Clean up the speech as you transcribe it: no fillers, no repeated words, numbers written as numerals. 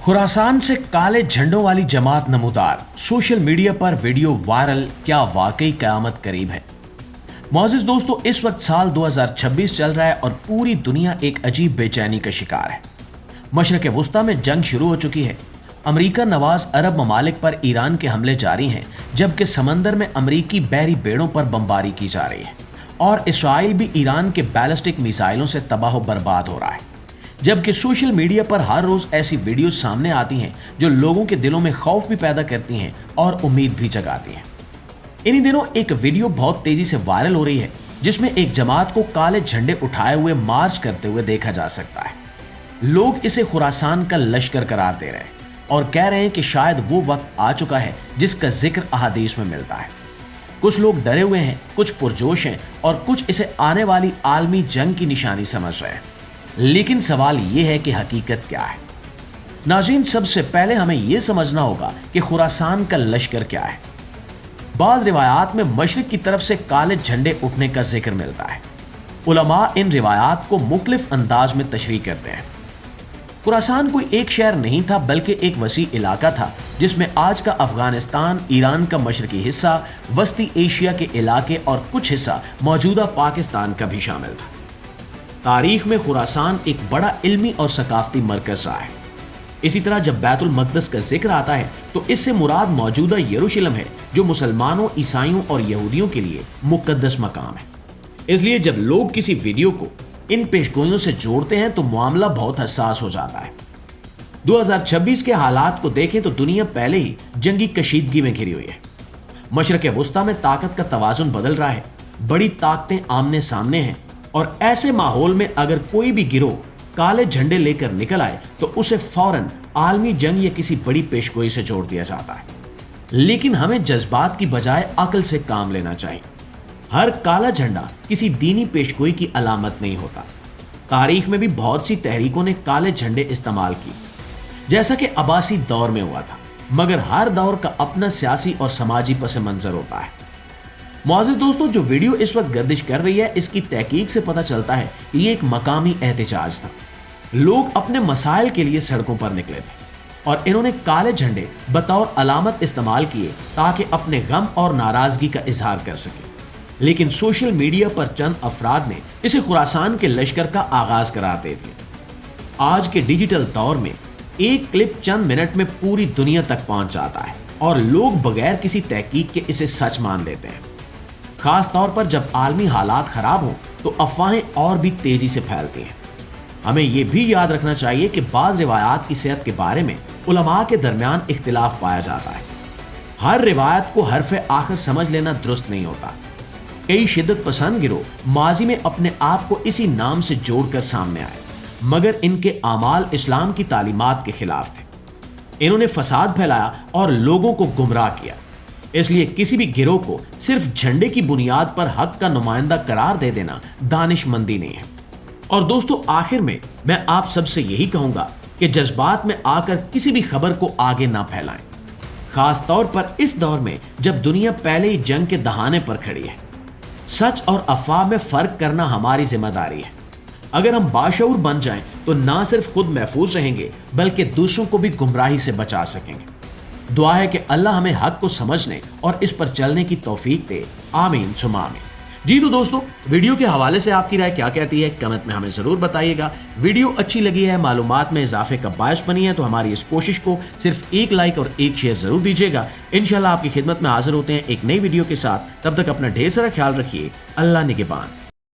खुरासान से काले झंडों वाली जमात नमूदार, सोशल मीडिया पर वीडियो वायरल, क्या वाकई क़यामत करीब है। मोअज़्ज़िज़ दोस्तों, इस वक्त साल 2026 चल रहा है और पूरी दुनिया एक अजीब बेचैनी का शिकार है। मशरक़ वुस्ता में जंग शुरू हो चुकी है। अमरीका नवाज अरब ममालिक पर ईरान के हमले जारी हैं, जबकि समंदर में अमरीकी बहरी बेड़ों पर बमबारी की जा रही है और इसराइल भी ईरान के बैलिस्टिक मिसाइलों से तबाह बर्बाद हो रहा है। जबकि सोशल मीडिया पर हर रोज ऐसी वीडियो सामने आती हैं जो लोगों के दिलों में खौफ भी पैदा करती हैं और उम्मीद भी जगाती हैं। इन्हीं दिनों एक वीडियो बहुत तेजी से वायरल हो रही है, जिसमें एक जमात को काले झंडे उठाए हुए मार्च करते हुए देखा जा सकता है। लोग इसे खुरासान का लश्कर करार दे रहे हैं और कह रहे हैं कि शायद वो वक्त आ चुका है जिसका जिक्र अहादीस में मिलता है। कुछ लोग डरे हुए हैं, कुछ पुरजोश हैं और कुछ इसे आने वाली आलमी जंग की निशानी समझ रहे हैं। लेकिन सवाल यह है कि हकीकत क्या है। नाज़रीन, सबसे पहले हमें यह समझना होगा कि खुरासान का लश्कर क्या है। बाज़ रिवायात में मशरिक की तरफ से काले झंडे उठने का जिक्र मिलता है। उलमा इन रिवायात को मुख्तलिफ अंदाज में तशरीह करते हैं। खुरासान कोई एक शहर नहीं था, बल्कि एक वसी इलाका था जिसमें आज का अफगानिस्तान, ईरान का मशरकी हिस्सा, वस्ती एशिया के इलाके और कुछ हिस्सा मौजूदा पाकिस्तान का भी शामिल था। तारीख में खुरासान एक बड़ा इल्मी और सकाफती मरकज रहा है। इसी तरह जब बैतुल मक़दस का जिक्र आता है तो इससे मुराद मौजूदा यरूशलेम है, जो मुसलमानों, ईसाइयों और यहूदियों के लिए मुक़द्दस मकाम है। इसलिए जब लोग किसी वीडियो को इन पेशगोइयों से जोड़ते हैं तो मामला बहुत हसास हो जाता है। 2026 के हालात को देखें तो दुनिया पहले ही जंगी कशीदगी में घिरी हुई है। मशरक़ वुस्ता में ताकत का तवाज़ुन बदल रहा है, बड़ी ताकतें आमने सामने हैं और ऐसे माहौल में अगर कोई भी गिरोह काले झंडे लेकर निकल आए तो उसे फौरन आलमी जंग या किसी बड़ी पेशगोई से जोड़ दिया जाता है। लेकिन हमें जज्बात की बजाय अक्ल से काम लेना चाहिए। हर काला झंडा किसी दीनी पेशगोई की अलामत नहीं होता। तारीख में भी बहुत सी तहरीकों ने काले झंडे इस्तेमाल किए, जैसा कि अब्बासी दौर में हुआ था, मगर हर दौर का अपना सियासी और समाजी पस मंजर होता है। मोअज़्ज़िज़ दोस्तों, जो वीडियो इस वक्त गर्दिश कर रही है, इसकी तहकीक से पता चलता है कि ये एक मकामी एहतजाज था। लोग अपने मसाइल के लिए सड़कों पर निकले थे और इन्होंने काले झंडे बतौर अलामत इस्तेमाल किए ताकि अपने गम और नाराजगी का इजहार कर सके। लेकिन सोशल मीडिया पर चंद अफराद ने इसे खुरासान के लश्कर का आगाज करार दे दिया। आज के डिजिटल दौर में एक क्लिप चंद मिनट में पूरी दुनिया तक पहुंच जाता है और लोग बगैर किसी तहकीक के इसे सच मान लेते हैं। खास तौर पर जब आलमी हालात खराब हों तो अफवाहें और भी तेजी से फैलती हैं। हमें यह भी याद रखना चाहिए कि बाज़ रिवायात की सेहत के बारे में उलमा के दरमियान इख्तिलाफ पाया जाता है। हर रिवायत को हरफ़े आखिर समझ लेना दुरुस्त नहीं होता। कई शिद्दत पसंद गिरोह माजी में अपने आप को इसी नाम से जोड़कर सामने आए, मगर इनके आमाल इस्लाम की तालीमात के खिलाफ थे। इन्होंने फसाद फैलाया और लोगों को गुमराह किया। इसलिए किसी भी गिरोह को सिर्फ झंडे की बुनियाद पर हक का नुमाइंदा करार दे देना दानिशमंदी नहीं है। और दोस्तों, आखिर में मैं आप सबसे यही कहूंगा कि जज्बात में आकर किसी भी खबर को आगे ना फैलाएं, खास तौर पर इस दौर में जब दुनिया पहले ही जंग के दहाने पर खड़ी है। सच और अफवाह में फर्क करना हमारी जिम्मेदारी है। अगर हम बाशऊर बन जाएं तो ना सिर्फ खुद महफूज रहेंगे बल्कि दूसरों को भी गुमराही से बचा सकेंगे। दुआ है कि अल्लाह हमें हक को समझने और इस पर चलने की तौफीक दे। आमीन सुम्मा आमीन। जी तो दोस्तों, वीडियो के हवाले से आपकी राय क्या कहती है, कमेंट में हमें ज़रूर बताइएगा। वीडियो अच्छी लगी है, मालूमात में इजाफे का बायस बनी है, तो हमारी इस कोशिश को सिर्फ एक लाइक और एक शेयर ज़रूर दीजिएगा। इंशाल्लाह आपकी खिदमत में हाजिर होते हैं एक नई वीडियो के साथ। तब तक अपना ढेर सारा ख्याल रखिए। अल्लाह निगहबान।